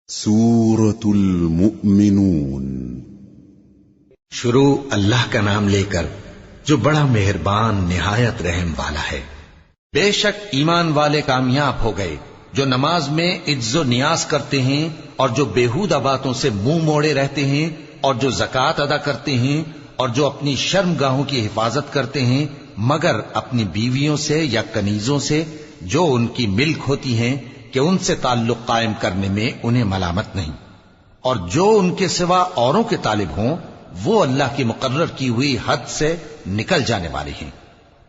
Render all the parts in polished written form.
سورة المؤمنون۔ شروع اللہ کا نام لے کر جو بڑا مہربان نہایت رحم والا ہے۔ بے شک ایمان والے کامیاب ہو گئے جو نماز میں عجز و نیاز کرتے ہیں اور جو بیہودہ باتوں سے منہ موڑے رہتے ہیں اور جو زکوٰۃ ادا کرتے ہیں اور جو اپنی شرم گاہوں کی حفاظت کرتے ہیں مگر اپنی بیویوں سے یا کنیزوں سے جو ان کی ملک ہوتی ہیں کہ ان سے تعلق قائم کرنے میں انہیں ملامت نہیں، اور جو ان کے سوا اوروں کے طالب ہوں وہ اللہ کی مقرر کی ہوئی حد سے نکل جانے والے ہیں،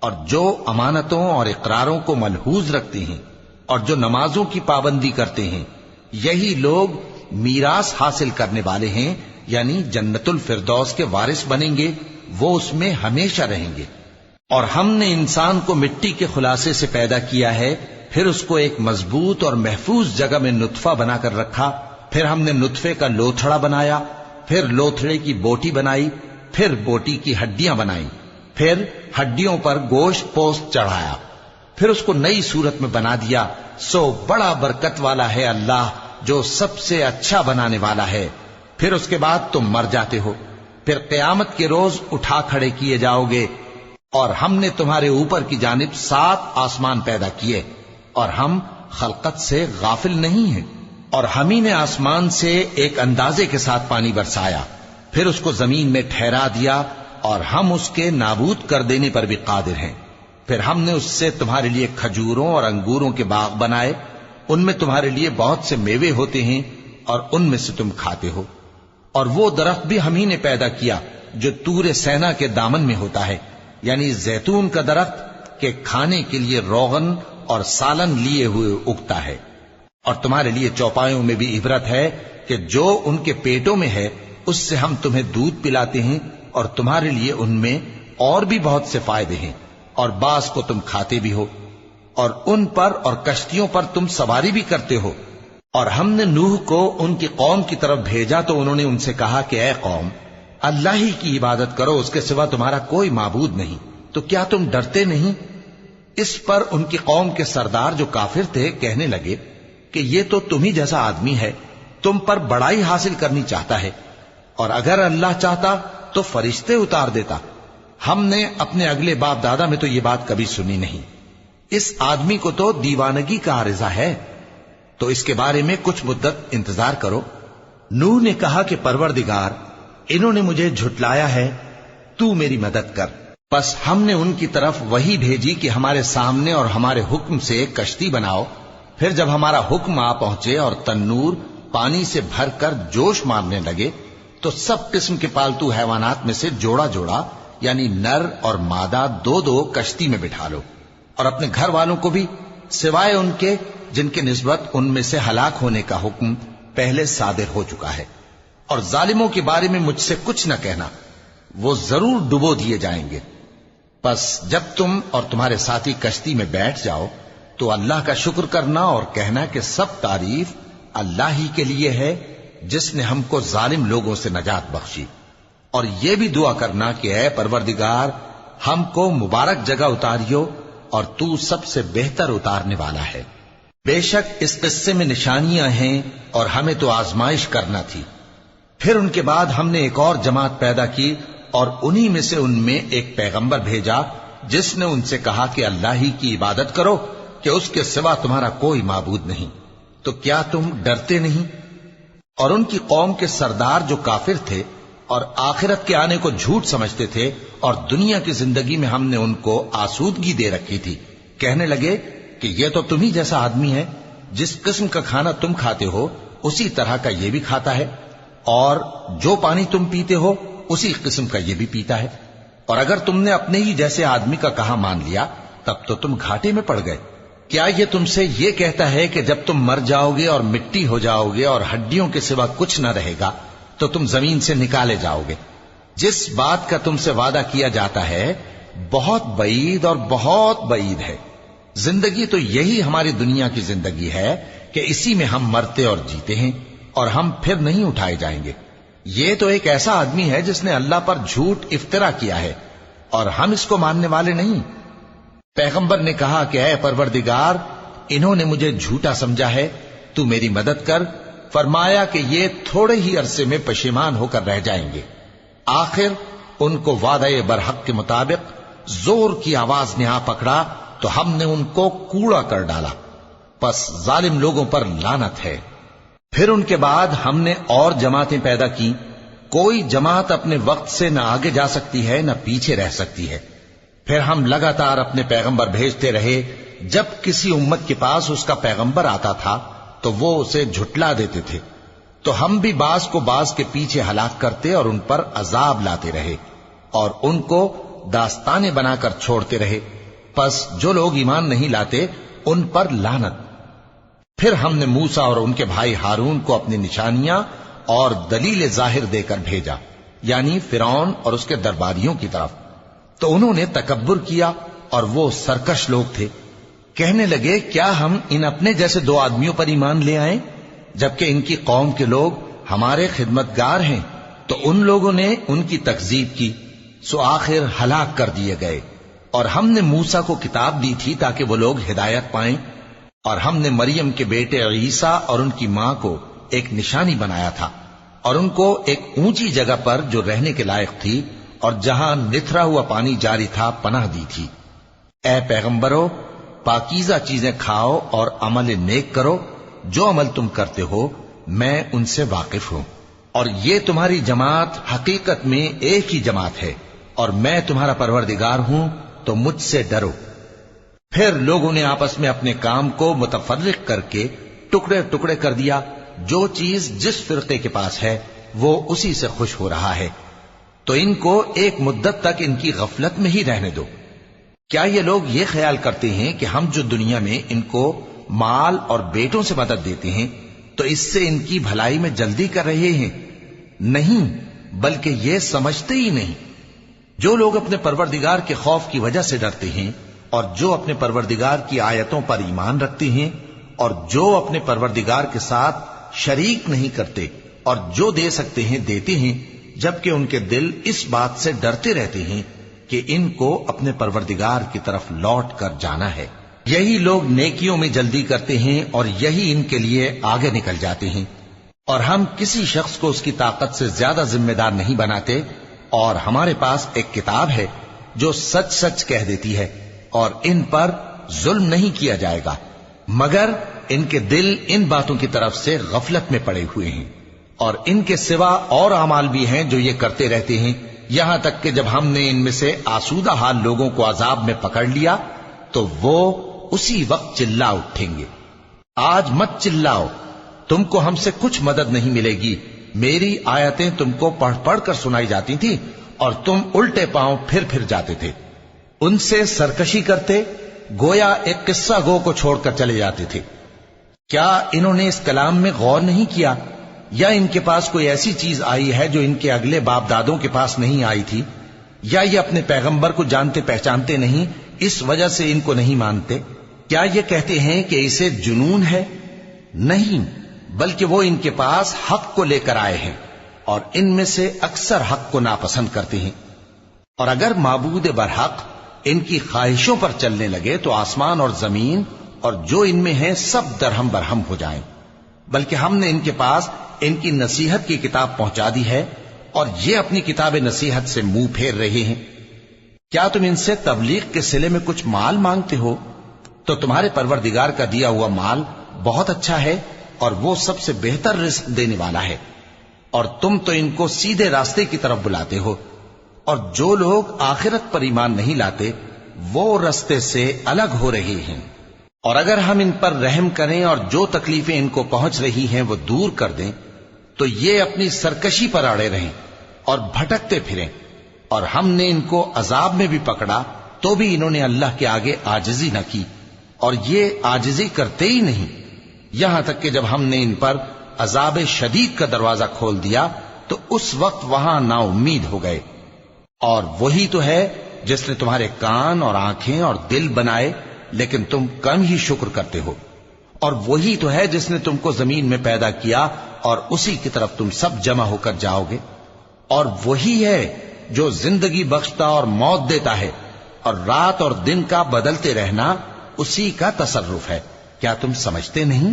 اور جو امانتوں اور اقراروں کو ملحوظ رکھتے ہیں اور جو نمازوں کی پابندی کرتے ہیں یہی لوگ میراث حاصل کرنے والے ہیں، یعنی جنت الفردوس کے وارث بنیں گے، وہ اس میں ہمیشہ رہیں گے۔ اور ہم نے انسان کو مٹی کے خلاصے سے پیدا کیا ہے، پھر اس کو ایک مضبوط اور محفوظ جگہ میں نطفہ بنا کر رکھا، پھر ہم نے نطفے کا لوتھڑا بنایا، پھر لوتھڑے کی بوٹی بنائی، پھر بوٹی کی ہڈیاں بنائیں، پھر ہڈیوں پر گوشت پوست چڑھایا، پھر اس کو نئی صورت میں بنا دیا۔ سو بڑا برکت والا ہے اللہ جو سب سے اچھا بنانے والا ہے۔ پھر اس کے بعد تم مر جاتے ہو، پھر قیامت کے روز اٹھا کھڑے کیے جاؤ گے، اور ہم نے تمہارے اوپر کی جانب 7 آسمان پیدا کیے، اور ہم خلقت سے غافل نہیں ہیں۔ اور ہم ہی نے آسمان سے ایک اندازے کے ساتھ پانی برسایا، پھر اس کو زمین میں ٹھہرا دیا، اور ہم اس کے نابود کر دینے پر بھی قادر ہیں۔ پھر ہم نے اس سے تمہارے لیے کھجوروں اور انگوروں کے باغ بنائے، ان میں تمہارے لیے بہت سے میوے ہوتے ہیں اور ان میں سے تم کھاتے ہو۔ اور وہ درخت بھی ہم ہی نے پیدا کیا جو طور سینا کے دامن میں ہوتا ہے، یعنی زیتون کا درخت کہ کھانے کے لیے روغن اور سالن لیے ہوئے اگتا ہے۔ اور تمہارے لیے چوپایوں میں بھی عبرت ہے کہ جو ان کے پیٹوں میں ہے اس سے ہم تمہیں دودھ پلاتے ہیں، اور تمہارے لیے ان میں اور بھی بہت سے فائدے ہیں، اور بعض کو تم کھاتے بھی ہو، اور ان پر اور کشتیوں پر تم سواری بھی کرتے ہو۔ اور ہم نے نوح کو ان کی قوم کی طرف بھیجا تو انہوں نے ان سے کہا کہ اے قوم، اللہ ہی کی عبادت کرو، اس کے سوا تمہارا کوئی معبود نہیں، تو کیا تم ڈرتے نہیں؟ اس پر ان کی قوم کے سردار جو کافر تھے کہنے لگے کہ یہ تو تم ہی جیسا آدمی ہے، تم پر بڑائی حاصل کرنی چاہتا ہے، اور اگر اللہ چاہتا تو فرشتے اتار دیتا۔ ہم نے اپنے اگلے باپ دادا میں تو یہ بات کبھی سنی نہیں، اس آدمی کو تو دیوانگی کا عارضہ ہے، تو اس کے بارے میں کچھ مدت انتظار کرو۔ نوح نے کہا کہ پروردگار، انہوں نے مجھے جھٹلایا ہے، تو میری مدد کر۔ پس ہم نے ان کی طرف وحی بھیجی کہ ہمارے سامنے اور ہمارے حکم سے ایک کشتی بناؤ۔ پھر جب ہمارا حکم آ پہنچے اور تنور پانی سے بھر کر جوش مارنے لگے تو سب قسم کے پالتو حیوانات میں سے جوڑا جوڑا یعنی نر اور مادہ 2 کشتی میں بٹھا لو، اور اپنے گھر والوں کو بھی سوائے ان کے جن کے نسبت ان میں سے ہلاک ہونے کا حکم پہلے صادر ہو چکا ہے۔ اور ظالموں کے بارے میں مجھ سے کچھ نہ کہنا، وہ ضرور ڈبو دیے جائیں گے۔ پس جب تم اور تمہارے ساتھی کشتی میں بیٹھ جاؤ تو اللہ کا شکر کرنا اور کہنا کہ سب تعریف اللہ ہی کے لیے ہے جس نے ہم کو ظالم لوگوں سے نجات بخشی۔ اور یہ بھی دعا کرنا کہ اے پروردگار، ہم کو مبارک جگہ اتاریو اور تو سب سے بہتر اتارنے والا ہے۔ بے شک اس قصے میں نشانیاں ہیں اور ہمیں تو آزمائش کرنا تھی۔ پھر ان کے بعد ہم نے ایک اور جماعت پیدا کی اور انہی میں سے ان میں ایک پیغمبر بھیجا جس نے ان سے کہا کہ اللہ ہی کی عبادت کرو کہ اس کے سوا تمہارا کوئی معبود نہیں، تو کیا تم ڈرتے نہیں؟ اور ان کی قوم کے سردار جو کافر تھے اور آخرت کے آنے کو جھوٹ سمجھتے تھے اور دنیا کی زندگی میں ہم نے ان کو آسودگی دے رکھی تھی، کہنے لگے کہ یہ تو تم ہی جیسا آدمی ہے، جس قسم کا کھانا تم کھاتے ہو اسی طرح کا یہ بھی کھاتا ہے، اور جو پانی تم پیتے ہو اسی قسم کا یہ بھی پیتا ہے، اور اگر تم نے اپنے ہی جیسے آدمی کا کہا مان لیا تب تو تم گھاٹے میں پڑ گئے۔ کیا یہ تم سے یہ کہتا ہے کہ جب تم مر جاؤ گے اور مٹی ہو جاؤ گے اور ہڈیوں کے سوا کچھ نہ رہے گا تو تم زمین سے نکالے جاؤ گے؟ جس بات کا تم سے وعدہ کیا جاتا ہے بہت بعید اور بہت بعید ہے۔ زندگی تو یہی ہماری دنیا کی زندگی ہے کہ اسی میں ہم مرتے اور جیتے ہیں، اور ہم پھر نہیں اٹھائے جائیں گے۔ یہ تو ایک ایسا آدمی ہے جس نے اللہ پر جھوٹ افطرا کیا ہے، اور ہم اس کو ماننے والے نہیں۔ پیغمبر نے کہا کہ اے پروردگار، انہوں نے مجھے جھوٹا سمجھا ہے، تو میری مدد کر فرمایا کہ یہ تھوڑے ہی عرصے میں پشیمان ہو کر رہ جائیں گے۔ آخر ان کو وعدہ برحق کے مطابق زور کی آواز نے آ پکڑا تو ہم نے ان کو کوڑا کر ڈالا، پس ظالم لوگوں پر لعنت ہے۔ پھر ان کے بعد ہم نے اور جماعتیں پیدا کی، کوئی جماعت اپنے وقت سے نہ آگے جا سکتی ہے نہ پیچھے رہ سکتی ہے۔ پھر ہم لگاتار اپنے پیغمبر بھیجتے رہے، جب کسی امت کے پاس اس کا پیغمبر آتا تھا تو وہ اسے جھٹلا دیتے تھے، تو ہم بھی بعض کو بعض کے پیچھے ہلاک کرتے اور ان پر عذاب لاتے رہے اور ان کو داستانیں بنا کر چھوڑتے رہے، پس جو لوگ ایمان نہیں لاتے ان پر لعنت۔ پھر ہم نے موسیٰ اور ان کے بھائی ہارون کو اپنی نشانیاں اور دلیل ظاہر دے کر بھیجا، یعنی فرعون اور اس کے درباریوں کی طرف، تو انہوں نے تکبر کیا اور وہ سرکش لوگ تھے۔ کہنے لگے کیا ہم ان اپنے جیسے دو آدمیوں پر ایمان لے آئیں جبکہ ان کی قوم کے لوگ ہمارے خدمتگار ہیں؟ تو ان لوگوں نے ان کی تکذیب کی، سو آخر ہلاک کر دیے گئے۔ اور ہم نے موسیٰ کو کتاب دی تھی تاکہ وہ لوگ ہدایت پائیں، اور ہم نے مریم کے بیٹے عیسیٰ اور ان کی ماں کو ایک نشانی بنایا تھا اور ان کو ایک اونچی جگہ پر جو رہنے کے لائق تھی اور جہاں نتھرا ہوا پانی جاری تھا پناہ دی تھی۔ اے پیغمبرو، پاکیزہ چیزیں کھاؤ اور عمل نیک کرو، جو عمل تم کرتے ہو میں ان سے واقف ہوں، اور یہ تمہاری جماعت حقیقت میں ایک ہی جماعت ہے اور میں تمہارا پروردگار ہوں، تو مجھ سے ڈرو۔ پھر لوگوں نے آپس میں اپنے کام کو متفرق کر کے ٹکڑے ٹکڑے کر دیا، جو چیز جس فرقے کے پاس ہے وہ اسی سے خوش ہو رہا ہے، تو ان کو ایک مدت تک ان کی غفلت میں ہی رہنے دو۔ کیا یہ لوگ یہ خیال کرتے ہیں کہ ہم جو دنیا میں ان کو مال اور بیٹوں سے مدد دیتے ہیں تو اس سے ان کی بھلائی میں جلدی کر رہے ہیں؟ نہیں، بلکہ یہ سمجھتے ہی نہیں۔ جو لوگ اپنے پروردگار کے خوف کی وجہ سے ڈرتے ہیں اور جو اپنے پروردگار کی آیتوں پر ایمان رکھتے ہیں اور جو اپنے پروردگار کے ساتھ شریک نہیں کرتے اور جو دے سکتے ہیں دیتے ہیں، جبکہ ان کے دل اس بات سے ڈرتے رہتے ہیں کہ ان کو اپنے پروردگار کی طرف لوٹ کر جانا ہے، یہی لوگ نیکیوں میں جلدی کرتے ہیں اور یہی ان کے لیے آگے نکل جاتے ہیں۔ اور ہم کسی شخص کو اس کی طاقت سے زیادہ ذمہ دار نہیں بناتے، اور ہمارے پاس ایک کتاب ہے جو سچ سچ کہہ دیتی ہے، اور ان پر ظلم نہیں کیا جائے گا، مگر ان کے دل ان باتوں کی طرف سے غفلت میں پڑے ہوئے ہیں۔ اور ان کے سوا اور اعمال بھی ہیں جو یہ کرتے رہتے ہیں، یہاں تک کہ جب ہم نے ان میں سے آسودہ حال لوگوں کو عذاب میں پکڑ لیا تو وہ اسی وقت چلا اٹھیں گے۔ آج مت چلاؤ، تم کو ہم سے کچھ مدد نہیں ملے گی، میری آیتیں تم کو پڑھ پڑھ کر سنائی جاتی تھی اور تم الٹے پاؤں پھر جاتے تھے۔ ان سے سرکشی کرتے، گویا ایک قصہ گو کو چھوڑ کر چلے جاتے تھے۔ کیا انہوں نے اس کلام میں غور نہیں کیا، یا ان کے پاس کوئی ایسی چیز آئی ہے جو ان کے اگلے باپ دادوں کے پاس نہیں آئی تھی، یا یہ اپنے پیغمبر کو جانتے پہچانتے نہیں اس وجہ سے ان کو نہیں مانتے؟ کیا یہ کہتے ہیں کہ اسے جنون ہے؟ نہیں، بلکہ وہ ان کے پاس حق کو لے کر آئے ہیں اور ان میں سے اکثر حق کو ناپسند کرتے ہیں۔ اور اگر معبود برحق ان کی خواہشوں پر چلنے لگے تو آسمان اور زمین اور جو ان میں ہیں سب درہم برہم ہو جائیں، بلکہ ہم نے ان کے پاس ان کی نصیحت کی کتاب پہنچا دی ہے اور یہ اپنی کتاب نصیحت سے منہ پھیر رہے ہیں۔ کیا تم ان سے تبلیغ کے صلے میں کچھ مال مانگتے ہو؟ تو تمہارے پروردگار کا دیا ہوا مال بہت اچھا ہے اور وہ سب سے بہتر رزق دینے والا ہے، اور تم تو ان کو سیدھے راستے کی طرف بلاتے ہو، اور جو لوگ آخرت پر ایمان نہیں لاتے وہ راستے سے الگ ہو رہے ہیں۔ اور اگر ہم ان پر رحم کریں اور جو تکلیفیں ان کو پہنچ رہی ہیں وہ دور کر دیں تو یہ اپنی سرکشی پر اڑے رہیں اور بھٹکتے پھریں، اور ہم نے ان کو عذاب میں بھی پکڑا تو بھی انہوں نے اللہ کے آگے عاجزی نہ کی، اور یہ عاجزی کرتے ہی نہیں، یہاں تک کہ جب ہم نے ان پر عذاب شدید کا دروازہ کھول دیا تو اس وقت وہاں نا امید ہو گئے۔ اور وہی تو ہے جس نے تمہارے کان اور آنکھیں اور دل بنائے، لیکن تم کم ہی شکر کرتے ہو۔ اور وہی تو ہے جس نے تم کو زمین میں پیدا کیا اور اسی کی طرف تم سب جمع ہو کر جاؤ گے۔ اور وہی ہے جو زندگی بخشتا اور موت دیتا ہے، اور رات اور دن کا بدلتے رہنا اسی کا تصرف ہے۔ کیا تم سمجھتے نہیں؟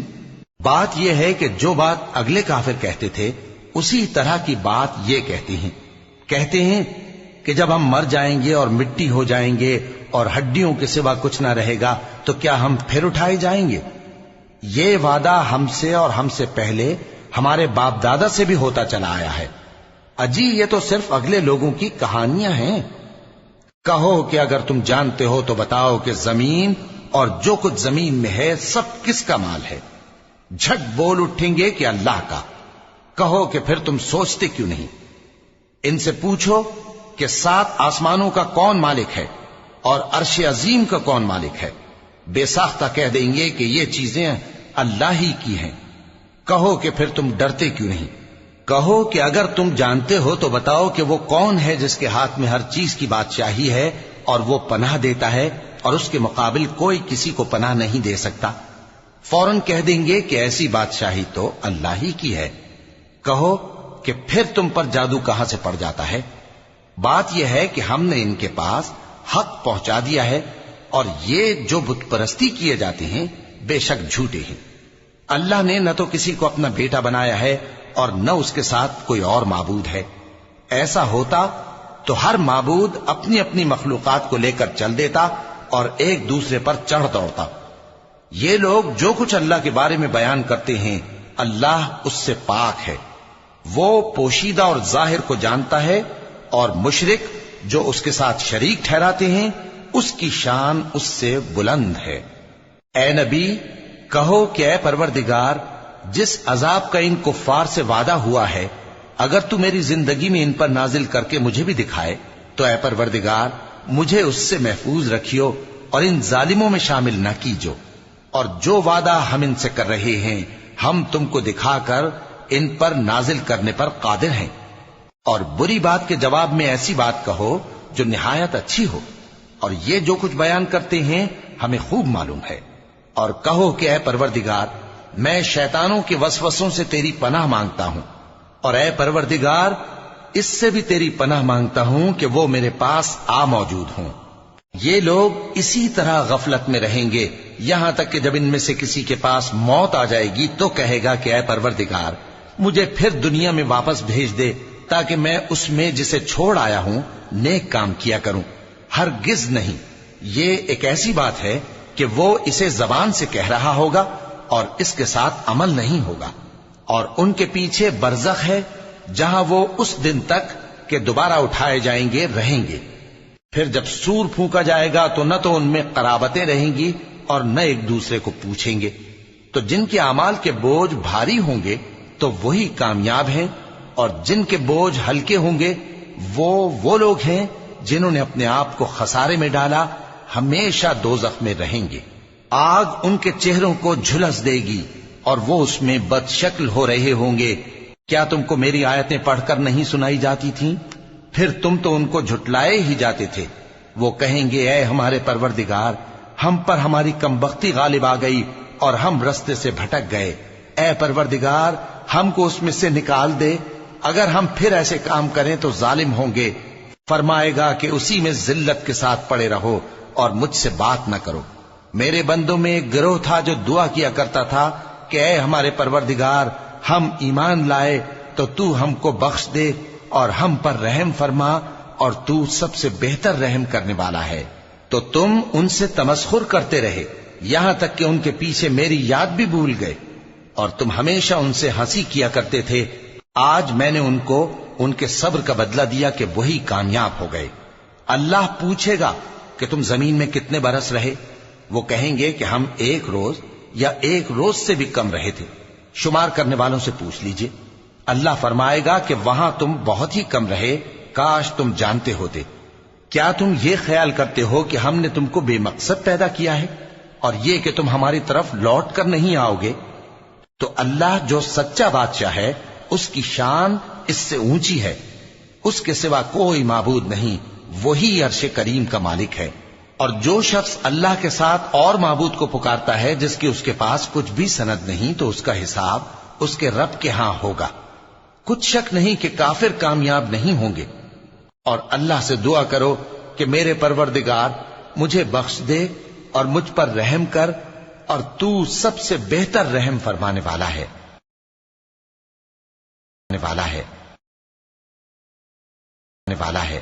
بات یہ ہے کہ جو بات اگلے کافر کہتے تھے اسی طرح کی بات یہ کہتے ہیں کہ جب ہم مر جائیں گے اور مٹی ہو جائیں گے اور ہڈیوں کے سوا کچھ نہ رہے گا تو کیا ہم پھر اٹھائے جائیں گے؟ یہ وعدہ ہم سے اور ہم سے پہلے ہمارے باپ دادا سے بھی ہوتا چلا آیا ہے۔ اجی یہ تو صرف اگلے لوگوں کی کہانیاں ہیں۔ کہو کہ اگر تم جانتے ہو تو بتاؤ کہ زمین اور جو کچھ زمین میں ہے سب کس کا مال ہے؟ جھٹ بول اٹھیں گے کہ اللہ کا۔ کہو کہ پھر تم سوچتے کیوں نہیں؟ ان سے پوچھو کہ 7 آسمانوں کا کون مالک ہے اور عرش عظیم کا کون مالک ہے؟ بے ساختہ کہہ دیں گے کہ یہ چیزیں اللہ ہی کی ہیں۔ کہو کہ پھر تم ڈرتے کیوں نہیں؟ کہو کہ اگر تم جانتے ہو تو بتاؤ کہ وہ کون ہے جس کے ہاتھ میں ہر چیز کی بادشاہی ہے اور وہ پناہ دیتا ہے اور اس کے مقابل کوئی کسی کو پناہ نہیں دے سکتا۔ فوراً کہہ دیں گے کہ ایسی بادشاہی تو اللہ ہی کی ہے۔ کہو کہ پھر تم پر جادو کہاں سے پڑ جاتا ہے؟ بات یہ ہے کہ ہم نے ان کے پاس حق پہنچا دیا ہے اور یہ جو بت پرستی کیے جاتے ہیں بے شک جھوٹے ہیں۔ اللہ نے نہ تو کسی کو اپنا بیٹا بنایا ہے اور نہ اس کے ساتھ کوئی اور معبود ہے۔ ایسا ہوتا تو ہر معبود اپنی اپنی مخلوقات کو لے کر چل دیتا اور ایک دوسرے پر چڑھ دوڑتا۔ یہ لوگ جو کچھ اللہ کے بارے میں بیان کرتے ہیں اللہ اس سے پاک ہے، وہ پوشیدہ اور ظاہر کو جانتا ہے، اور مشرک جو اس کے ساتھ شریک ٹھہراتے ہیں اس کی شان اس سے بلند ہے۔ اے نبی کہو کہ اے پروردگار، جس عذاب کا ان کفار سے وعدہ ہوا ہے اگر تو میری زندگی میں ان پر نازل کر کے مجھے بھی دکھائے تو اے پروردگار مجھے اس سے محفوظ رکھیو اور ان ظالموں میں شامل نہ کیجو، اور جو وعدہ ہم ان سے کر رہے ہیں ہم تم کو دکھا کر ان پر نازل کرنے پر قادر ہیں۔ اور بری بات کے جواب میں ایسی بات کہو جو نہایت اچھی ہو، اور یہ جو کچھ بیان کرتے ہیں ہمیں خوب معلوم ہے۔ اور کہو کہ اے پروردگار میں شیطانوں کے وسوسوں سے تیری پناہ مانگتا ہوں، اور اے پروردگار اس سے بھی تیری پناہ مانگتا ہوں کہ وہ میرے پاس آ موجود ہوں۔ یہ لوگ اسی طرح غفلت میں رہیں گے یہاں تک کہ جب ان میں سے کسی کے پاس موت آ جائے گی تو کہے گا کہ اے پروردگار مجھے پھر دنیا میں واپس بھیج دے تاکہ میں اس میں جسے چھوڑ آیا ہوں نیک کام کیا کروں۔ ہرگز نہیں، یہ ایک ایسی بات ہے کہ وہ اسے زبان سے کہہ رہا ہوگا اور اس کے ساتھ عمل نہیں ہوگا، اور ان کے پیچھے برزخ ہے جہاں وہ اس دن تک کہ دوبارہ اٹھائے جائیں گے رہیں گے۔ پھر جب سور پھونکا جائے گا تو نہ تو ان میں قرابتیں رہیں گی اور نہ ایک دوسرے کو پوچھیں گے۔ تو جن کے اعمال کے بوجھ بھاری ہوں گے تو وہی کامیاب ہیں، اور جن کے بوجھ ہلکے ہوں گے وہ لوگ ہیں جنہوں نے اپنے آپ کو خسارے میں ڈالا، ہمیشہ دوزخ میں رہیں گے۔ آگ ان کے چہروں کو جھلس دے گی اور وہ اس میں بد شکل ہو رہے ہوں گے۔ کیا تم کو میری آیتیں پڑھ کر نہیں سنائی جاتی تھیں؟ پھر تم تو ان کو جھٹلائے ہی جاتے تھے۔ وہ کہیں گے اے ہمارے پروردگار ہم پر ہماری کمبختی غالب آ گئی اور ہم رستے سے بھٹک گئے، اے پروردگار ہم کو اس میں سے نکال دے، اگر ہم پھر ایسے کام کریں تو ظالم ہوں گے۔ فرمائے گا کہ اسی میں ذلت کے ساتھ پڑے رہو اور مجھ سے بات نہ کرو۔ میرے بندوں میں ایک گروہ تھا جو دعا کیا کرتا تھا کہ اے ہمارے پروردگار ہم ایمان لائے تو تو ہم کو بخش دے اور ہم پر رحم فرما، اور تو سب سے بہتر رحم کرنے والا ہے۔ تو تم ان سے تمسخر کرتے رہے یہاں تک کہ ان کے پیچھے میری یاد بھی بھول گئے، اور تم ہمیشہ ان سے ہنسی کیا کرتے تھے۔ آج میں نے ان کو ان کے صبر کا بدلہ دیا کہ وہی کامیاب ہو گئے۔ اللہ پوچھے گا کہ تم زمین میں کتنے برس رہے؟ وہ کہیں گے کہ ہم 1 روز یا 1 روز سے بھی کم رہے تھے۔ شمار کرنے والوں سے پوچھ لیجئے۔ اللہ فرمائے گا کہ وہاں تم بہت ہی کم رہے، کاش تم جانتے ہوتے۔ کیا تم یہ خیال کرتے ہو کہ ہم نے تم کو بے مقصد پیدا کیا ہے اور یہ کہ تم ہماری طرف لوٹ کر نہیں آؤ گے؟ تو اللہ جو سچا بادشاہ ہے اس کی شان اس سے اونچی ہے، اس کے سوا کوئی معبود نہیں، وہی عرش کریم کا مالک ہے۔ اور جو شخص اللہ کے ساتھ اور معبود کو پکارتا ہے جس کی اس کے پاس کچھ بھی سند نہیں تو اس کا حساب اس کے رب کے ہاں ہوگا۔ کچھ شک نہیں کہ کافر کامیاب نہیں ہوں گے۔ اور اللہ سے دعا کرو کہ میرے پروردگار مجھے بخش دے اور مجھ پر رحم کر، اور تو سب سے بہتر رحم فرمانے والا ہے والا ہے